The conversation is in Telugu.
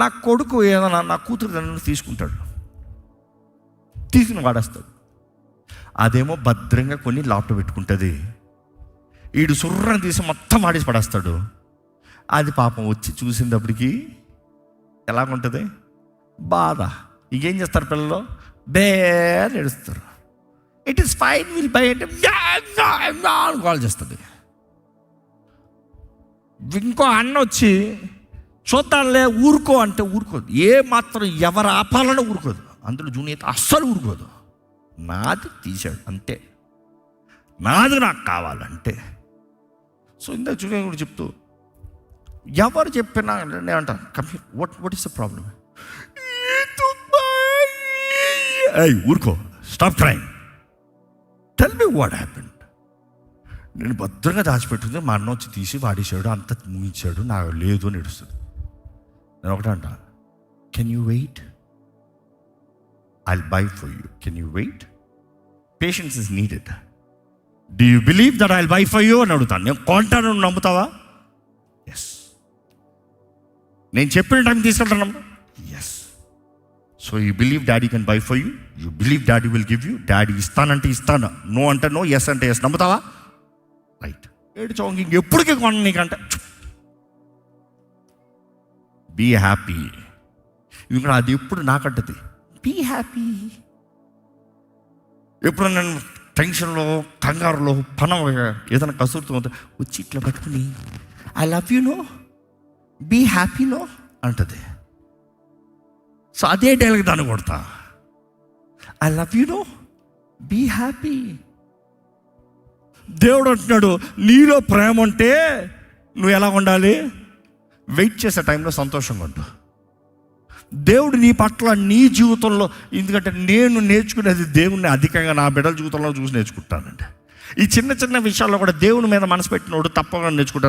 నా కొడుకు ఏదైనా నా కూతురు నన్ను తీసుకుంటాడు, తీసుకుని వాడేస్తాడు. అదేమో భద్రంగా కొన్ని లాప్టాప్ పెట్టుకుంటుంది. వీడు సుర్రని తీసి మొత్తం వాడేసి పడేస్తాడు. అది పాపం వచ్చి చూసినప్పటికీ ఎలాగుంటుంది, బాధ. ఇంకేం చేస్తారు పిల్లలు, బేర్ ఏడుస్తారు. It is fine, will buy అంటే కాల్ చేస్తుంది. ఇంకో అన్న వచ్చి చూద్దాంలే ఊరుకో అంటే ఊరుకోదు. ఏ మాత్రం ఎవరు ఆపాలన్నా ఊరుకోదు. అందులో జూనియర్ అస్సలు ఊరుకోదు. నాది తీసాడు అంతే, నాది నాకు కావాలంటే. సో ఇందాక జూనియర్ కూడా చెప్తూ ఎవరు చెప్పినా నేను అంటాను, complete what is the problem, ఊరుకో, stop trying, tell me what happened. నేను భద్రంగా దాచిపెట్టింది, మా అన్న వచ్చి తీసి వాడేసాడు, అంత ముగించాడు, నాకు లేదు అని ఏడుస్తుంది. నేను ఒకటే అంట, can you wait, I'll buy for you, can you wait, patience is needed, do you believe that I'll buy for you అని అడుగుతాను. నేను కొంటాను, నువ్వు నమ్ముతావా? ఎస్. నేను చెప్పిన టైం తీసుకెళ్తాను, yes. So you believe daddy can buy for you, you believe daddy will give you, డాడీ ఇస్తానంటే ఇస్తాను, నో అంటే నో, ఎస్ అంటే ఎస్, నమ్ముతావా? రైట్. ఏడు చౌంకి ఇంకెప్పటికీ కొన నీకంటే బీ హ్యాపీ. ఎందుకంటే అది ఎప్పుడు నాకంటది, బీ హ్యాపీ. ఎప్పుడు నేను టెన్షన్లో, కంగారులో, పనం ఏదైనా కసురుతూ వచ్చి ఇట్లా పట్టుకుని I love you no, be happy no అంటది. సో అదే డైలాగ్ దాన్ని కొడతా, I love you no, be happy. దేవుడు అంటున్నాడు, నీలో ప్రేమ ఉంటే నువ్వు ఎలా ఉండాలి, వెయిట్ చేసే టైంలో సంతోషంగా ఉండు. దేవుడు నీ పట్ల, నీ జీవితంలో, ఎందుకంటే నేను నేర్చుకునేది దేవుణ్ణి అధికంగా నా బిడ్డల జీవితంలో చూసి నేర్చుకుంటానండి. ఈ చిన్న చిన్న విషయాల్లో కూడా దేవుని మీద మనసు పెట్టినోడు తప్పకుండా నేర్చుకుంటాను.